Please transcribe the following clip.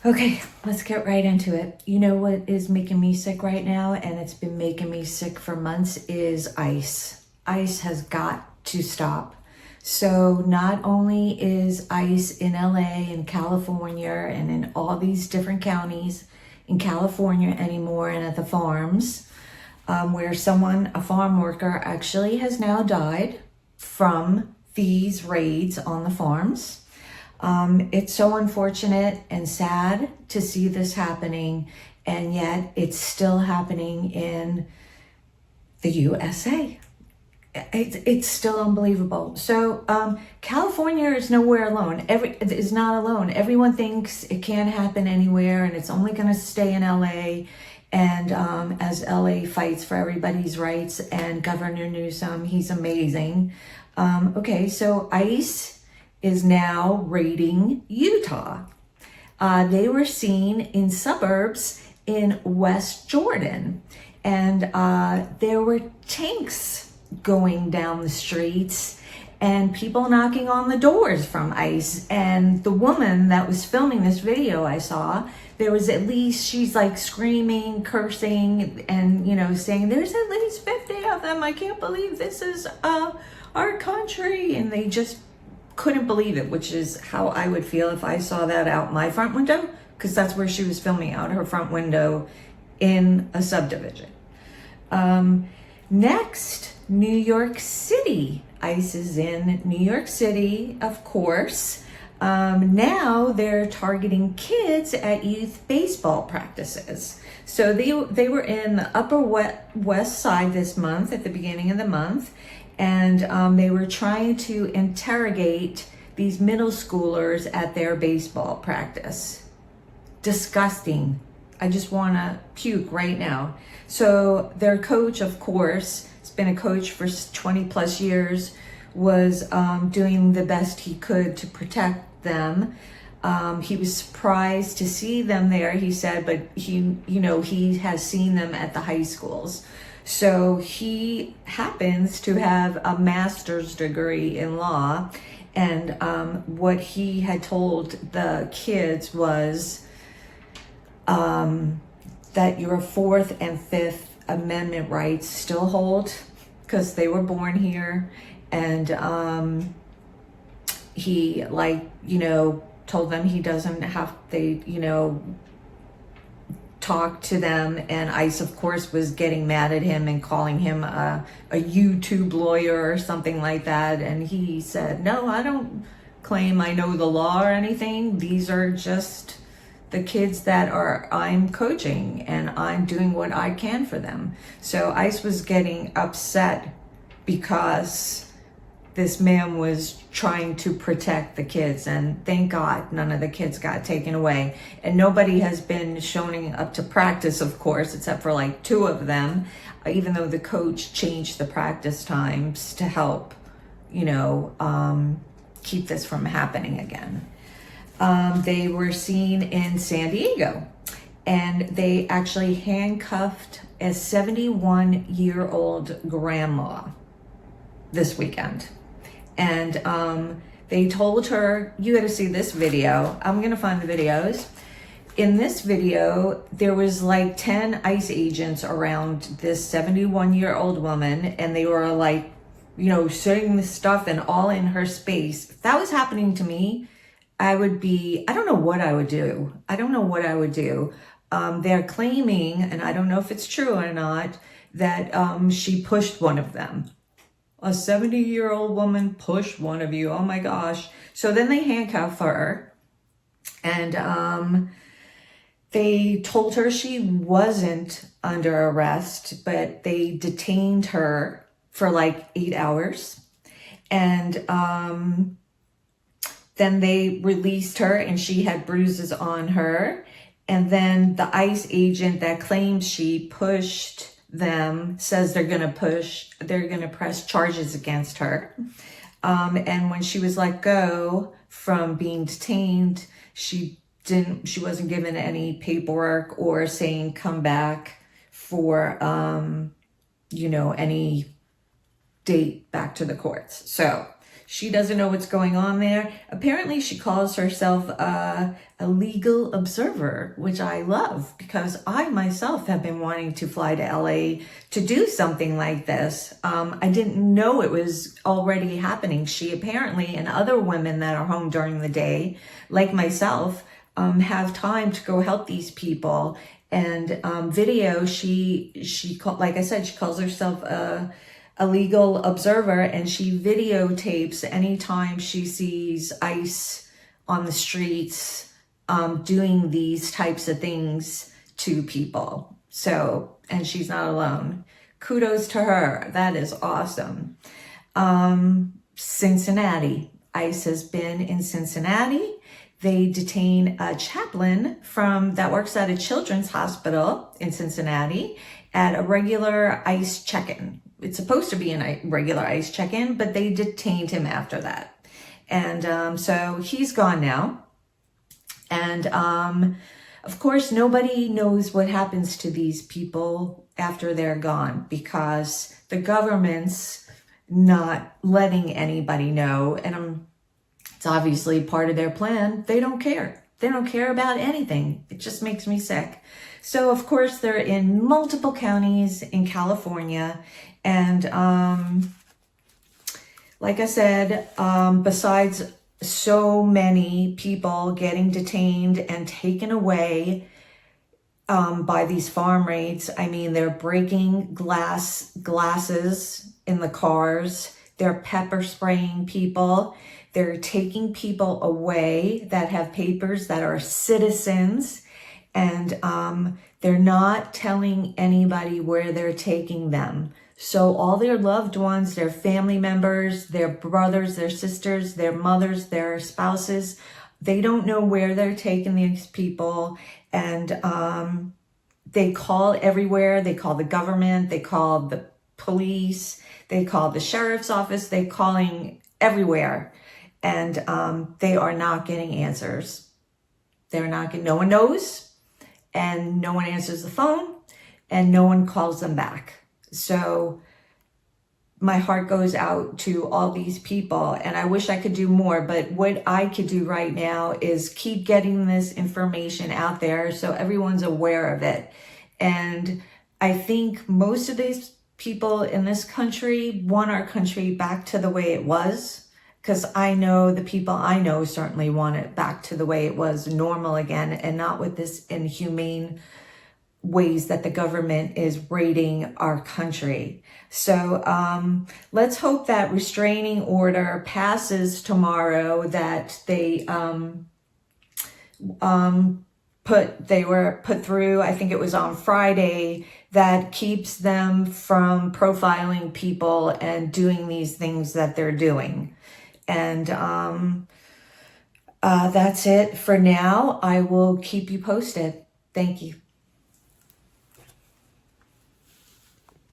Okay, let's get right into it. You know what is making me sick right now, and it's been making me sick for months, is ice. Ice has got to stop. So not only is ice in LA and California and in all these different counties in California anymore and at the farms, where a farm worker actually has now died from these raids on the farms. It's so unfortunate and sad to see this happening, and yet it's still happening in the USA. It's still unbelievable. So California is nowhere alone. Is not alone. Everyone thinks it can't happen anywhere, and it's only going to stay in LA. And as LA fights for everybody's rights, and Governor Newsom, he's amazing. Okay, so ICE is now raiding Utah. They were seen in suburbs in West Jordan, and there were tanks going down the streets and people knocking on the doors from ICE. And the woman that was filming this video I saw, there was at least, she's like screaming, cursing, and saying, there's at least 50 of them. I can't believe this is our country. And they just couldn't believe it, which is how I would feel if I saw that out my front window, because that's where she was filming, out her front window in a subdivision. Next, New York City. ICE is in New York City, of course. Now they're targeting kids at youth baseball practices. So they were in the Upper West Side this month, at the beginning of the month, and they were trying to interrogate these middle schoolers at their baseball practice. Disgusting. I just want to puke right now. So their coach, of course, has been a coach for 20 plus years, was doing the best he could to protect them. He was surprised to see them there, he said, but he has seen them at the high schools. So he happens to have a master's degree in law, and what he had told the kids was that your Fourth and Fifth Amendment rights still hold, because they were born here. And he told them he doesn't have, talk to them. And ICE, of course, was getting mad at him and calling him a YouTube lawyer or something like that. And he said, no, I don't claim I know the law or anything. These are just the kids that I'm coaching, and I'm doing what I can for them. So ICE was getting upset because this man was trying to protect the kids, and thank God none of the kids got taken away. And nobody has been showing up to practice, of course, except for like 2 of them, even though the coach changed the practice times to help, keep this from happening again. They were seen in San Diego, and they actually handcuffed a 71-year-old grandma this weekend. And they told her, you got to see this video. I'm going to find the videos. In this video, there was like 10 ICE agents around this 71-year-old woman, and they were like, saying this stuff and all in her space. If that was happening to me, I don't know what I would do. They're claiming, and I don't know if it's true or not, that she pushed one of them. A 70-year-old woman pushed one of you. Oh my gosh. So then they handcuff her, and they told her she wasn't under arrest, but they detained her for like 8 hours. And then they released her, and she had bruises on her. And then the ICE agent that claims she pushed them says they're going to press charges against her. And when she was let go from being detained, she wasn't given any paperwork or saying come back for, any date back to the courts. So She doesn't know what's going on there. Apparently, she calls herself a legal observer, which I love because I myself have been wanting to fly to LA to do something like this. I didn't know it was already happening. She apparently, and other women that are home during the day, like myself, have time to go help these people. And video, like I said, she calls herself a legal observer, and she videotapes anytime she sees ICE on the streets doing these types of things to people. So, and she's not alone. Kudos to her. That is awesome. Cincinnati. ICE has been in Cincinnati. They detain a chaplain that works at a children's hospital in Cincinnati at a regular ICE check-in. It's supposed to be a regular ICE check-in, but they detained him after that. And so he's gone now. And of course, nobody knows what happens to these people after they're gone because the government's not letting anybody know. And it's obviously part of their plan. They don't care. They don't care about anything. It just makes me sick. So, of course, they're in multiple counties in California. And like I said, besides so many people getting detained and taken away by these farm raids, I mean, they're breaking glasses in the cars. They're pepper spraying people. They're taking people away that have papers that are citizens. And they're not telling anybody where they're taking them. So all their loved ones, their family members, their brothers, their sisters, their mothers, their spouses, they don't know where they're taking these people. And they call everywhere. They call the government. They call the police. They call the sheriff's office. They're calling everywhere. And they are not getting answers. They're not getting, no one knows. And no one answers the phone. And no one calls them back. So my heart goes out to all these people, and I wish I could do more, but what I could do right now is keep getting this information out there so everyone's aware of it. And I think most of these people in this country want our country back to the way it was, because I know the people I know certainly want it back to the way it was, normal again, and not with this inhumane ways that the government is raiding our country. So let's hope that restraining order passes tomorrow that they were put through, I think it was on Friday, that keeps them from profiling people and doing these things that they're doing. And that's it for now. I will keep you posted. Thank you.